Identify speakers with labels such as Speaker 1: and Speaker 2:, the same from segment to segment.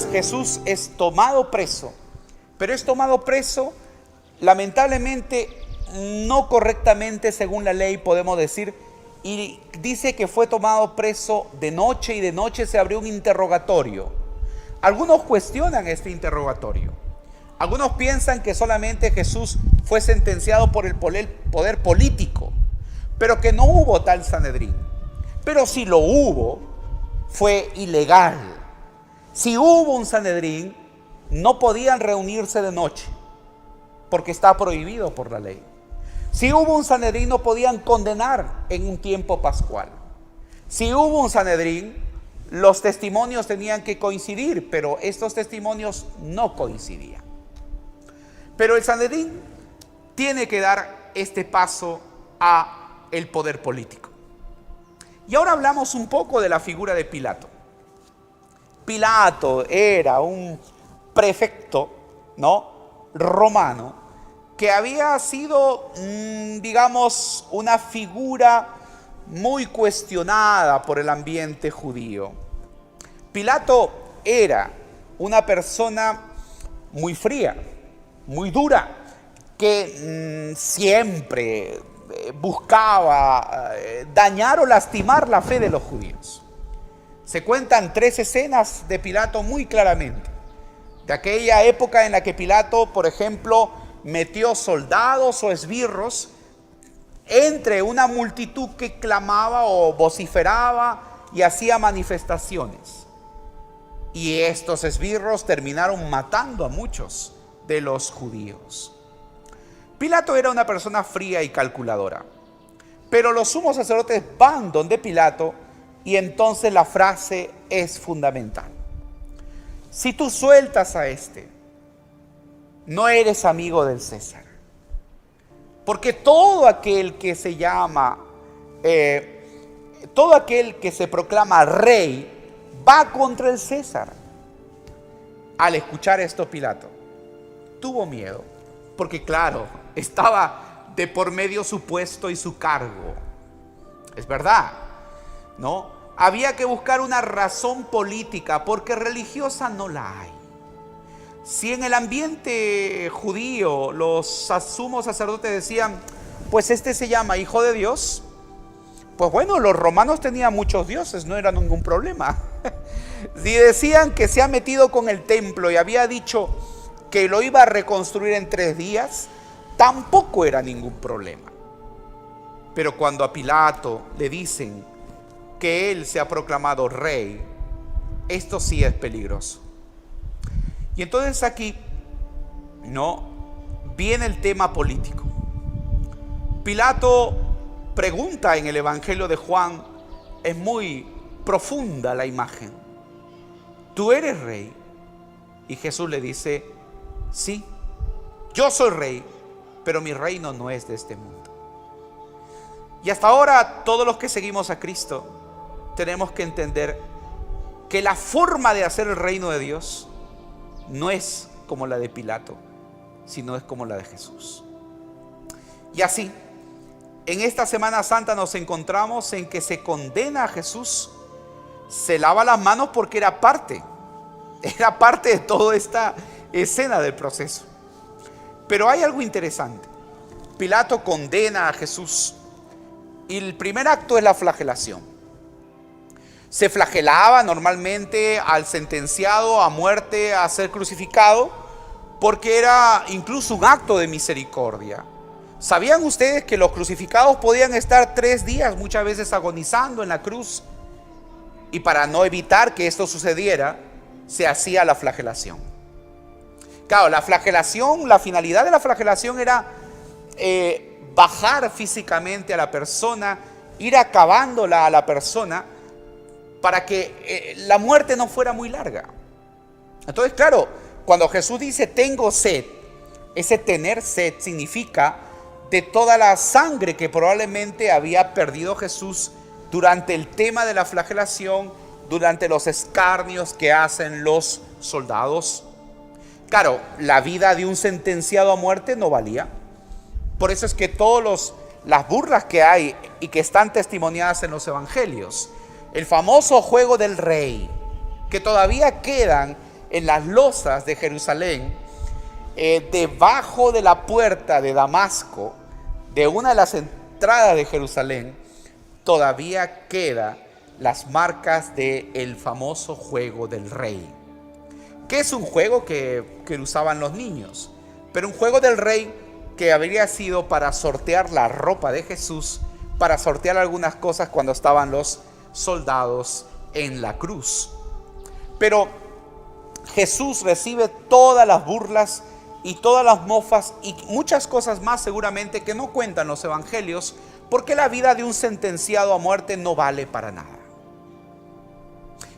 Speaker 1: Entonces Jesús es tomado preso, pero es tomado preso, lamentablemente, no correctamente según la ley, podemos decir, y dice que fue tomado preso de noche, y de noche se abrió un interrogatorio. Algunos cuestionan este interrogatorio. Algunos piensan que solamente Jesús fue sentenciado por el poder político, pero que no hubo tal Sanedrín. Pero si lo hubo, fue ilegal. Si hubo un Sanedrín, no podían reunirse de noche, porque está prohibido por la ley. Si hubo un Sanedrín, no podían condenar en un tiempo pascual. Si hubo un Sanedrín, los testimonios tenían que coincidir, pero estos testimonios no coincidían. Pero el Sanedrín tiene que dar este paso a el poder político. Y ahora hablamos un poco de la figura de Pilato. Pilato era un prefecto, ¿no?, romano, que había sido, digamos, una figura muy cuestionada por el ambiente judío. Pilato era una persona muy fría, muy dura, que siempre buscaba dañar o lastimar la fe de los judíos. Se cuentan 3 escenas de Pilato muy claramente. De aquella época en la que Pilato, por ejemplo, metió soldados o esbirros entre una multitud que clamaba o vociferaba y hacía manifestaciones. Y estos esbirros terminaron matando a muchos de los judíos. Pilato era una persona fría y calculadora, pero los sumos sacerdotes van donde Pilato y entonces la frase es fundamental: si tú sueltas a este, no eres amigo del César, porque todo aquel que se llama, todo aquel que se proclama rey va contra el César. Al escuchar esto, Pilato tuvo miedo, porque claro, estaba de por medio su puesto y su cargo. Es verdad, ¿no? Había que buscar una razón política, porque religiosa no la hay. Si en el ambiente judío los sumos sacerdotes decían, pues este se llama hijo de Dios, pues bueno, los romanos tenían muchos dioses, no era ningún problema. Si decían que se ha metido con el templo y había dicho que lo iba a reconstruir en 3 días, tampoco era ningún problema. Pero cuando a Pilato le dicen que él se ha proclamado rey, esto sí es peligroso. Y entonces aquí, ¿no?, viene el tema político. Pilato pregunta en el Evangelio de Juan, es muy profunda la imagen: ¿tú eres rey? Y Jesús le dice, sí, yo soy rey, pero mi reino no es de este mundo. Y hasta ahora todos los que seguimos a Cristo tenemos que entender que la forma de hacer el reino de Dios no es como la de Pilato, sino es como la de Jesús. Y así, en esta Semana Santa nos encontramos en que se condena a Jesús, se lava las manos porque era parte de toda esta escena del proceso. Pero hay algo interesante. Pilato condena a Jesús y el primer acto es la flagelación. Se flagelaba normalmente al sentenciado a muerte, a ser crucificado, porque era incluso un acto de misericordia. ¿Sabían ustedes que los crucificados podían estar 3 días muchas veces agonizando en la cruz? Y para no evitar que esto sucediera, se hacía la flagelación. Claro, la flagelación, la finalidad de la flagelación era bajar físicamente a la persona, ir acabándola a la persona, para que la muerte no fuera muy larga. Entonces, claro, cuando Jesús dice tengo sed, ese tener sed significa de toda la sangre que probablemente había perdido Jesús durante el tema de la flagelación, durante los escarnios que hacen los soldados. Claro, la vida de un sentenciado a muerte no valía. Por eso es que todas las burlas que hay y que están testimoniadas en los evangelios, el famoso juego del rey, que todavía quedan en las losas de Jerusalén, debajo de la puerta de Damasco, de una de las entradas de Jerusalén, todavía quedan las marcas del famoso juego del rey, que es un juego que usaban los niños, pero un juego del rey que habría sido para sortear la ropa de Jesús, para sortear algunas cosas cuando estaban los soldados en la cruz. Pero Jesús recibe todas las burlas y todas las mofas y muchas cosas más seguramente que no cuentan los evangelios, porque la vida de un sentenciado a muerte no vale para nada.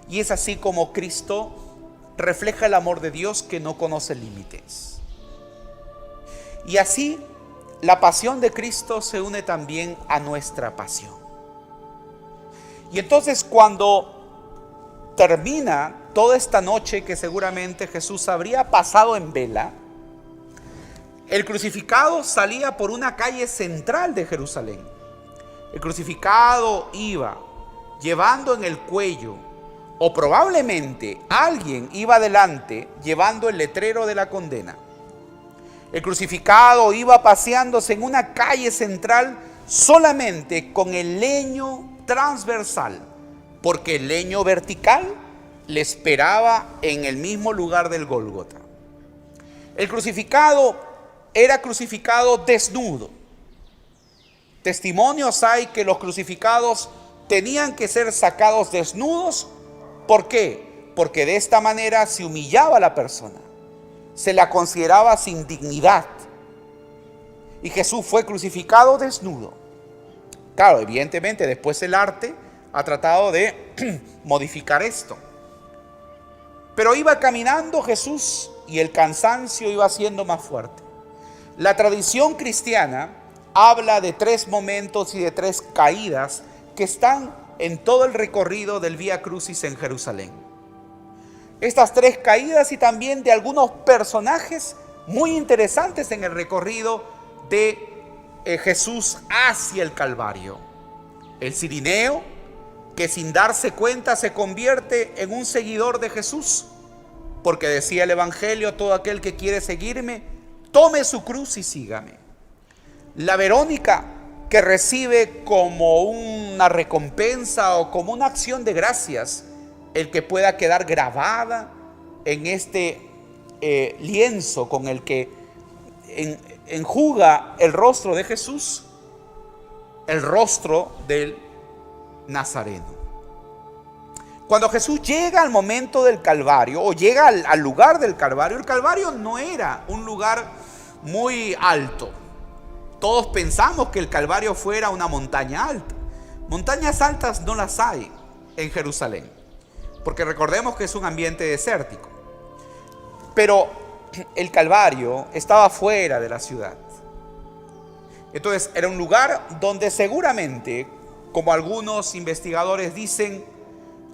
Speaker 1: Y es así como Cristo refleja el amor de Dios que no conoce límites. Y así la pasión de Cristo se une también a nuestra pasión. Y entonces cuando termina toda esta noche que seguramente Jesús habría pasado en vela, el crucificado salía por una calle central de Jerusalén. El crucificado iba llevando en el cuello, o probablemente alguien iba adelante llevando el letrero de la condena. El crucificado iba paseándose en una calle central solamente con el leño transversal, porque el leño vertical le esperaba en el mismo lugar del Gólgota. El crucificado era crucificado desnudo. Testimonios hay que los crucificados tenían que ser sacados desnudos. ¿Por qué? Porque de esta manera se humillaba a la persona, se la consideraba sin dignidad. Y Jesús fue crucificado desnudo. Claro, evidentemente después el arte ha tratado de modificar esto. Pero iba caminando Jesús y el cansancio iba siendo más fuerte. La tradición cristiana habla de 3 momentos y de 3 caídas que están en todo el recorrido del Vía Crucis en Jerusalén. Estas 3 caídas y también de algunos personajes muy interesantes en el recorrido de Jesús hacia el Calvario. El cirineo, que sin darse cuenta se convierte en un seguidor de Jesús, porque decía el Evangelio: todo aquel que quiere seguirme, tome su cruz y sígame. La Verónica, que recibe como una recompensa o como una acción de gracias el que pueda quedar grabada en este lienzo con el que enjuga el rostro de Jesús, el rostro del Nazareno. Cuando Jesús llega al momento del Calvario, o llega al lugar del Calvario, el Calvario no era un lugar muy alto. Todos pensamos que el Calvario fuera una montaña alta. Montañas altas no las hay en Jerusalén, porque recordemos que es un ambiente desértico. Pero el Calvario estaba fuera de la ciudad. Entonces era un lugar donde seguramente, como algunos investigadores dicen,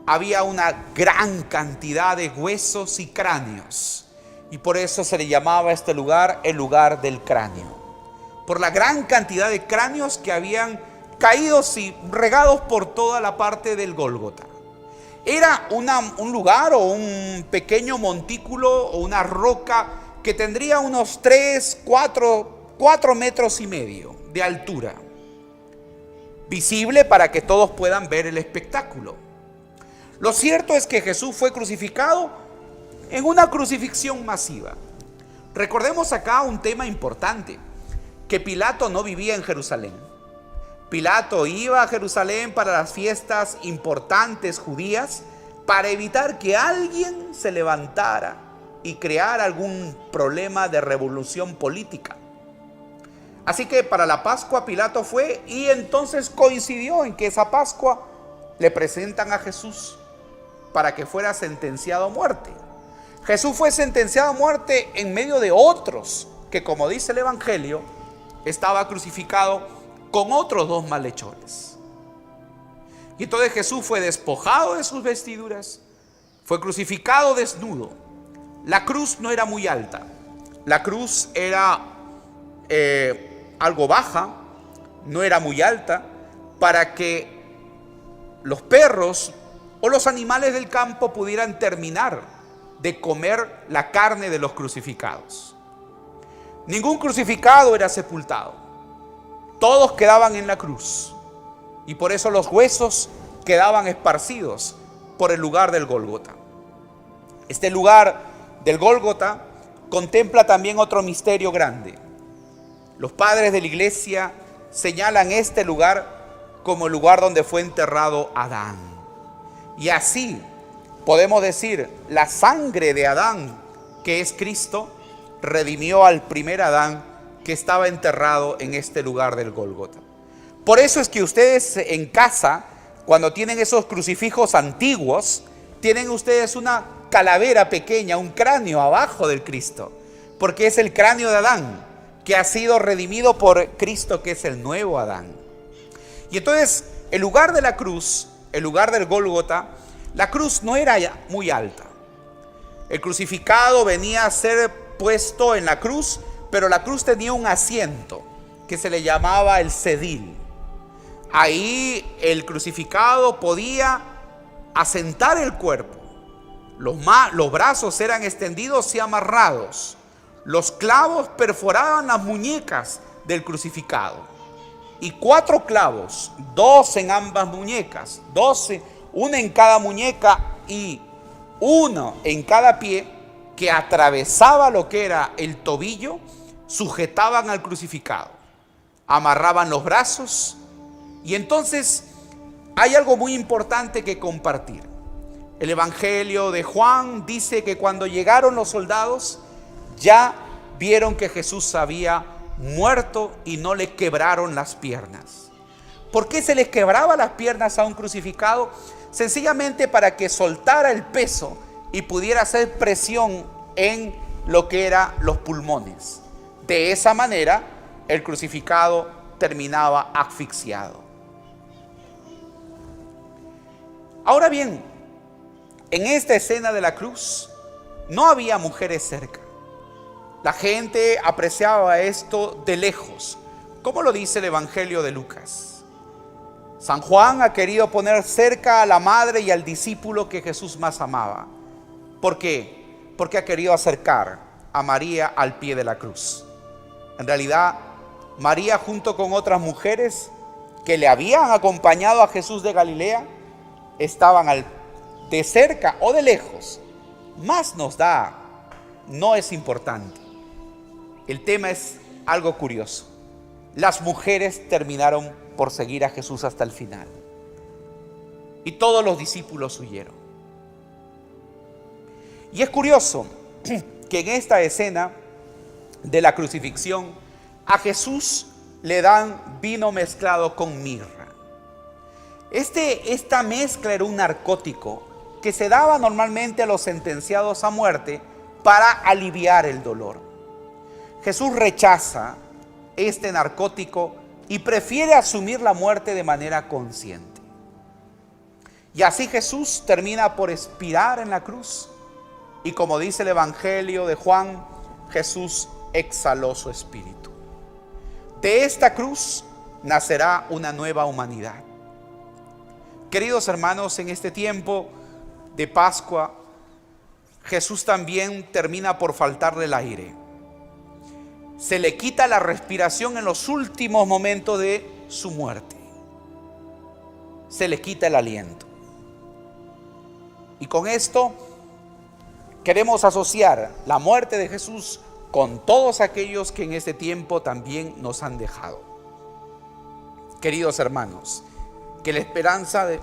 Speaker 1: había una gran cantidad de huesos y cráneos. Y por eso se le llamaba a este lugar el lugar del cráneo, por la gran cantidad de cráneos que habían caídos y regados por toda la parte del Gólgota. Era un lugar o un pequeño montículo o una roca que tendría unos 4 metros y medio de altura, visible para que todos puedan ver el espectáculo. Lo cierto es que Jesús fue crucificado en una crucifixión masiva. Recordemos acá un tema importante, que Pilato no vivía en Jerusalén. Pilato iba a Jerusalén para las fiestas importantes judías para evitar que alguien se levantara y creara algún problema de revolución política. Así que para la Pascua Pilato fue, y entonces coincidió en que esa Pascua le presentan a Jesús para que fuera sentenciado a muerte. Jesús fue sentenciado a muerte en medio de otros que, como dice el Evangelio, estaba crucificado con otros 2 malhechores. Y entonces Jesús fue despojado de sus vestiduras, fue crucificado desnudo. La cruz no era muy alta, la cruz era algo baja, no era muy alta, para que los perros o los animales del campo pudieran terminar de comer la carne de los crucificados. Ningún crucificado era sepultado. Todos quedaban en la cruz. Y por eso los huesos quedaban esparcidos por el lugar del Gólgota. Este lugar del Gólgota contempla también otro misterio grande. Los padres de la iglesia señalan este lugar como el lugar donde fue enterrado Adán. Y así podemos decir, la sangre de Adán, que es Cristo, redimió al primer Adán que estaba enterrado en este lugar del Gólgota. Por eso es que ustedes en casa, cuando tienen esos crucifijos antiguos, tienen ustedes una calavera pequeña, un cráneo abajo del Cristo, porque es el cráneo de Adán, que ha sido redimido por Cristo, que es el nuevo Adán. Y entonces, el lugar de la cruz, el lugar del Gólgota, la cruz no era muy alta. El crucificado venía a ser puesto en la cruz, pero la cruz tenía un asiento que se le llamaba el sedil. Ahí el crucificado podía asentar el cuerpo. Los brazos eran extendidos y amarrados. Los clavos perforaban las muñecas del crucificado. Y 4 clavos, 2 en ambas muñecas, 12, uno en cada muñeca y uno en cada pie, que atravesaba lo que era el tobillo, sujetaban al crucificado, amarraban los brazos. Y entonces hay algo muy importante que compartir. El Evangelio de Juan dice que cuando llegaron los soldados, ya vieron que Jesús había muerto y no le quebraron las piernas. ¿Por qué se les quebraba las piernas a un crucificado? Sencillamente para que soltara el peso y pudiera hacer presión en lo que eran los pulmones. De esa manera, el crucificado terminaba asfixiado. Ahora bien, en esta escena de la cruz no había mujeres cerca. La gente apreciaba esto de lejos, como lo dice el Evangelio de Lucas. San Juan ha querido poner cerca a la madre y al discípulo que Jesús más amaba. ¿Por qué? Porque ha querido acercar a María al pie de la cruz. En realidad, María, junto con otras mujeres que le habían acompañado a Jesús de Galilea, estaban de cerca o de lejos. Más nos da, no es importante. El tema es algo curioso. Las mujeres terminaron por seguir a Jesús hasta el final. Y todos los discípulos huyeron. Y es curioso que en esta escena de la crucifixión a Jesús le dan vino mezclado con mirra. Esta mezcla era un narcótico que se daba normalmente a los sentenciados a muerte para aliviar el dolor. Jesús rechaza este narcótico y prefiere asumir la muerte de manera consciente. Y así Jesús termina por expirar en la cruz. Y como dice el Evangelio de Juan, Jesús exhaló su espíritu. De esta cruz nacerá una nueva humanidad. Queridos hermanos, en este tiempo de Pascua, Jesús también termina por faltarle el aire. Se le quita la respiración en los últimos momentos de su muerte. Se le quita el aliento. Y con esto queremos asociar la muerte de Jesús con todos aquellos que en este tiempo también nos han dejado. Queridos hermanos, que la esperanza de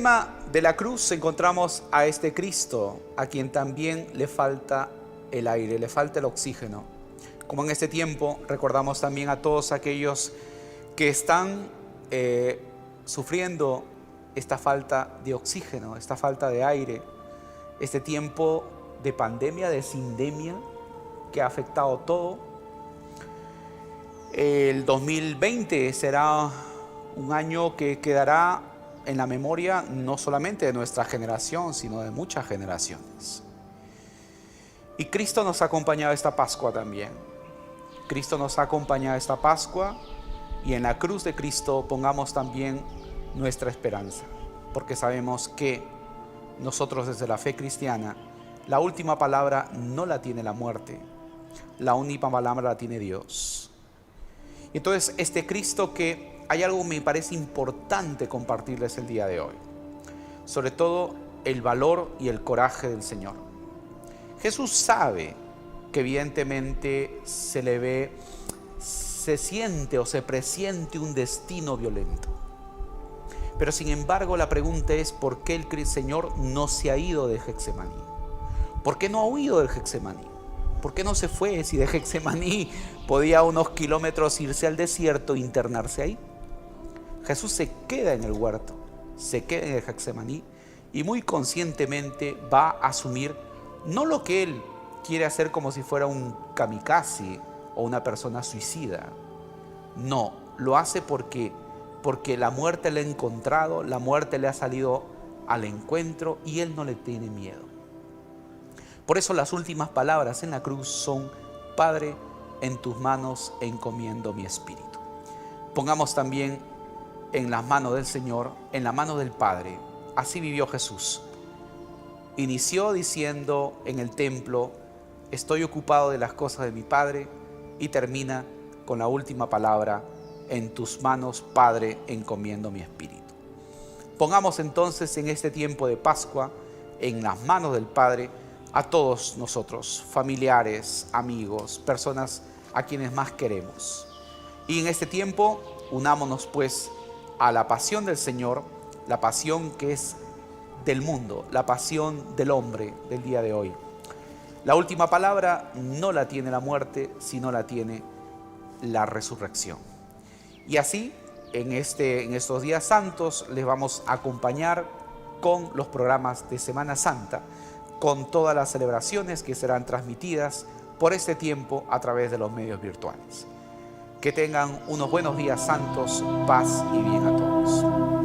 Speaker 1: emblema de la cruz encontramos a este Cristo, a quien también le falta el aire, le falta el oxígeno. Como en este tiempo recordamos también a todos aquellos que están sufriendo esta falta de oxígeno, esta falta de aire, este tiempo de pandemia, de sindemia que ha afectado todo. El 2020 será un año que quedará en la memoria no solamente de nuestra generación, sino de muchas generaciones. Y Cristo nos ha acompañado esta Pascua también. Cristo nos ha acompañado esta Pascua, y en la cruz de Cristo pongamos también nuestra esperanza, porque sabemos que nosotros desde la fe cristiana, la última palabra no la tiene la muerte, la única palabra la tiene Dios. Entonces, este Cristo, que hay algo que me parece importante compartirles el día de hoy, sobre todo el valor y el coraje del Señor. Jesús sabe que evidentemente se siente o se presiente un destino violento. Pero sin embargo, la pregunta es: ¿por qué el Señor no se ha ido de Getsemaní? ¿Por qué no ha huido del Getsemaní? ¿Por qué no se fue si de Getsemaní podía a unos kilómetros irse al desierto e internarse ahí? Jesús se queda en el huerto, se queda en el Getsemaní y muy conscientemente va a asumir no lo que Él quiere hacer como si fuera un kamikaze o una persona suicida. No, lo hace porque la muerte le ha encontrado, la muerte le ha salido al encuentro y Él no le tiene miedo. Por eso las últimas palabras en la cruz son: Padre, en tus manos encomiendo mi espíritu. Pongamos también en las manos del Señor, en la mano del Padre. Así vivió Jesús. Inició diciendo en el templo: estoy ocupado de las cosas de mi Padre, y termina con la última palabra: en tus manos, Padre, encomiendo mi espíritu. Pongamos entonces en este tiempo de Pascua en las manos del Padre a todos nosotros, familiares, amigos, personas a quienes más queremos. Y en este tiempo unámonos pues a la pasión del Señor, la pasión que es del mundo, la pasión del hombre del día de hoy. La última palabra no la tiene la muerte, sino la tiene la resurrección. Y así, en estos días santos, les vamos a acompañar con los programas de Semana Santa, con todas las celebraciones que serán transmitidas por este tiempo a través de los medios virtuales. Que tengan unos buenos días santos, paz y bien a todos.